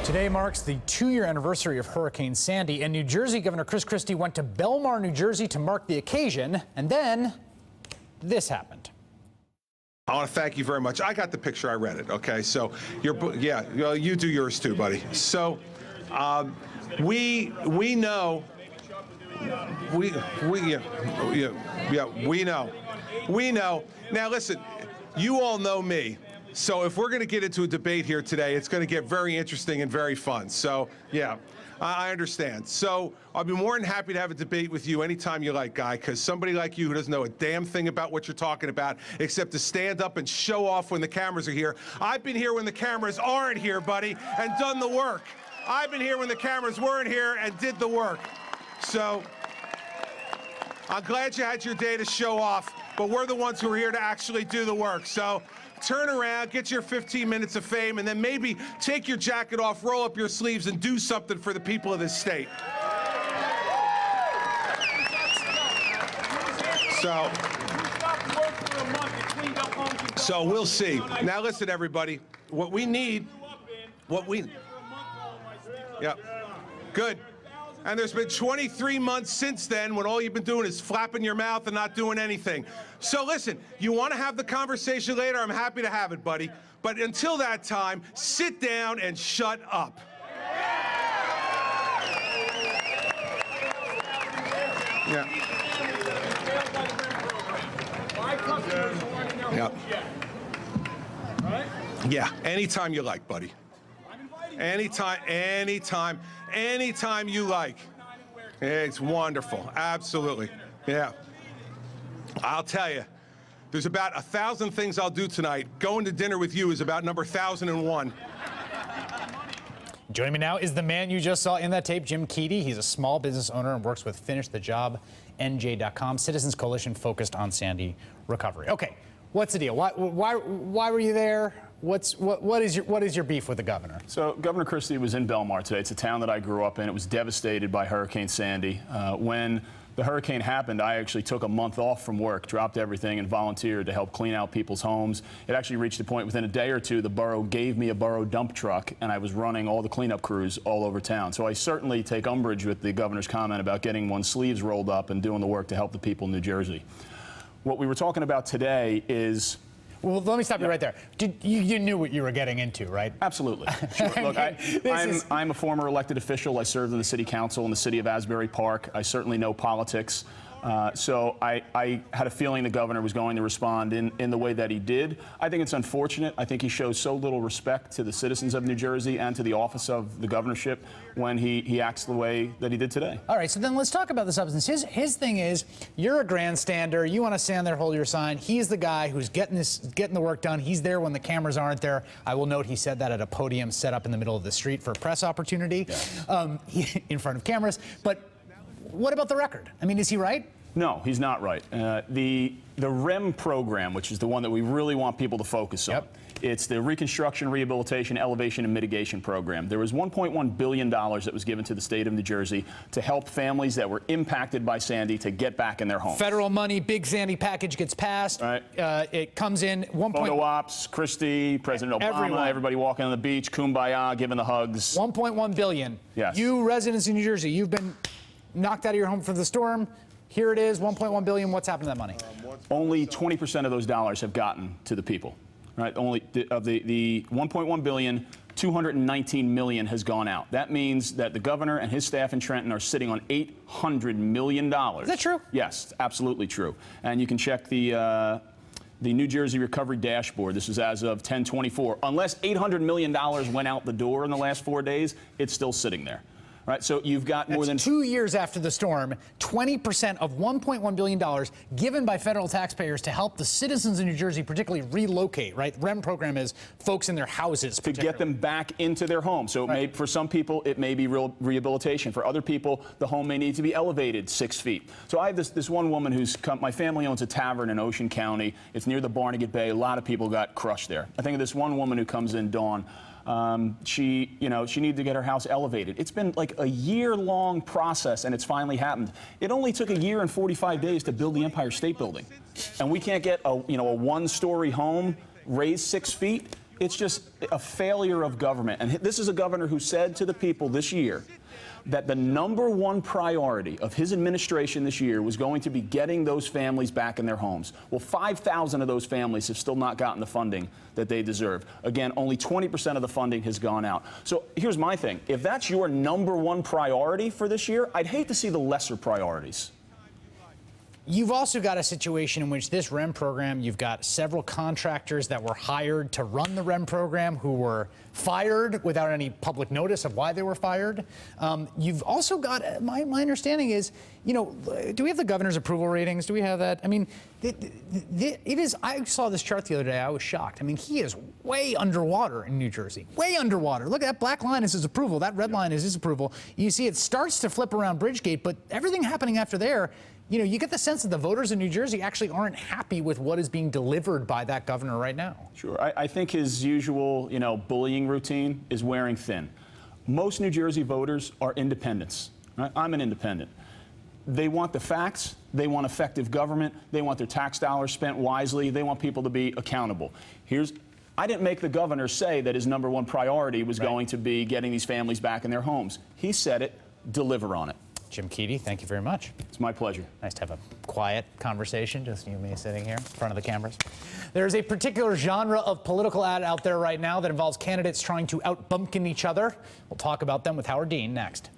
Today marks the 2-year anniversary of Hurricane Sandy, and New Jersey Governor Chris Christie went to Belmar, New Jersey to mark the occasion, and then this happened. I want to thank you very much. I got the picture. I read it. Okay, so you do yours too, buddy. So we know. We know. Now listen, you all know me. So if we're going to get into a debate here today, it's going to get very interesting and very fun. So yeah, I understand. So I'll be more than happy to have a debate with you anytime you like, Guy, because somebody like you who doesn't know a damn thing about what you're talking about except to stand up and show off when the cameras are here. I've been here when the cameras aren't here, buddy, and done the work. I've been here when the cameras weren't here and did the work. So I'm glad you had your day to show off, but we're the ones who are here to actually do the work. So turn around, get your 15 minutes of fame, and then maybe take your jacket off, roll up your sleeves, and do something for the people of this state. So we'll see. Now listen, everybody, yeah, good. And there's been 23 months since then when all you've been doing is flapping your mouth and not doing anything. So listen, you want to have the conversation later, I'm happy to have it, buddy. But until that time, sit down and shut up. Yeah. Yeah, anytime you like, buddy. Anytime you like. It's wonderful, absolutely. Yeah. I'll tell you, there's about 1,000 things I'll do tonight. Going to dinner with you is about number 1,001. Joining me now is the man you just saw in that tape, Jim Keady. He's a small business owner and works with FinishTheJobNJ.com, Citizens Coalition focused on Sandy recovery. Okay, what's the deal? Why were you there? What is your beef with the governor? So Governor Christie was in Belmar today. It's a town that I grew up in. It was devastated by Hurricane Sandy. When the hurricane happened, I actually took a month off from work, dropped everything, and volunteered to help clean out people's homes. It actually reached a point within a day or two, the borough gave me a borough dump truck, and I was running all the cleanup crews all over town. So I certainly take umbrage with the governor's comment about getting one's sleeves rolled up and doing the work to help the people in New Jersey. What we were talking about today is... Well, let me stop you right there. You knew what you were getting into, right? Absolutely. Sure. Look, I'm a former elected official. I served in the city council in the city of Asbury Park. I certainly know politics. So I had a feeling the governor was going to respond in the way that he did. I think it's unfortunate. I think he shows so little respect to the citizens of New Jersey and to the office of the governorship when he acts the way that he did today. All right, so then let's talk about the substance. His thing is, you're a grandstander. You want to stand there, hold your sign. He's the guy who's getting the work done. He's there when the cameras aren't there. I will note he said that at a podium set up in the middle of the street for a press opportunity, in front of cameras. But what about the record? I mean, is he right? No, he's not right. The REM program, which is the one that we really want people to focus on, it's the Reconstruction, Rehabilitation, Elevation, and Mitigation Program. There was $1.1 billion that was given to the state of New Jersey to help families that were impacted by Sandy to get back in their homes. Federal money, big Sandy package gets passed. Right. It comes in Photo ops, Christie, President Obama, everybody walking on the beach, kumbaya, giving the hugs. $1.1 billion. Yes. You residents in New Jersey, you've been knocked out of your home for the storm. Here it is, $1.1 billion. What's happened to that money? Only 20% of those dollars have gotten to the people. Right? Only of the $1.1 billion, $219 million has gone out. That means that the governor and his staff in Trenton are sitting on $800 million. Is that true? Yes, absolutely true. And you can check the New Jersey Recovery Dashboard. This is as of 10/24. Unless $800 million went out the door in the last 4 days, it's still sitting there. Right, so you've got more than 2 years after the storm, 20% of $1.1 billion given by federal taxpayers to help the citizens in New Jersey particularly relocate, right? REM program is folks in their houses. To get them back into their home. So it may, for some people, it may be real rehabilitation. For other people, the home may need to be elevated 6 feet. So I have this one woman who's come, my family owns a tavern in Ocean County. It's near the Barnegat Bay. A lot of people got crushed there. I think of this one woman who comes in, Dawn. She needed to get her house elevated. It's been like a year-long process, and it's finally happened. It only took a year and 45 days to build the Empire State Building, and we can't get a one-story home raised 6 feet. It's just a failure of government. And this is a governor who said to the people this year that the #1 priority of his administration this year was going to be getting those families back in their homes. Well, 5,000 of those families have still not gotten the funding that they deserve. Again, only 20% of the funding has gone out. So here's my thing. If that's your #1 priority for this year, I'd hate to see the lesser priorities. You've also got a situation in which this REM program, you've got several contractors that were hired to run the REM program who were fired without any public notice of why they were fired. You've also got, my understanding is, you know, do we have the governor's approval ratings? Do we have that? I mean, it is, I saw this chart the other day, I was shocked. I mean, he is way underwater in New Jersey, way underwater. Look, that black line is his approval, that red line is his approval. You see it starts to flip around Bridgegate, but everything happening after there, you know, you get the sense that the voters in New Jersey actually aren't happy with what is being delivered by that governor right now. Sure. I think his usual, you know, bullying routine is wearing thin. Most New Jersey voters are independents. Right? I'm an independent. They want the facts. They want effective government. They want their tax dollars spent wisely. They want people to be accountable. I didn't make the governor say that his #1 priority was going to be getting these families back in their homes. He said it. Deliver on it. Jim Keady, thank you very much. It's my pleasure. Nice to have a quiet conversation, just you and me sitting here in front of the cameras. There's a particular genre of political ad out there right now that involves candidates trying to out-bumpkin each other. We'll talk about them with Howard Dean next.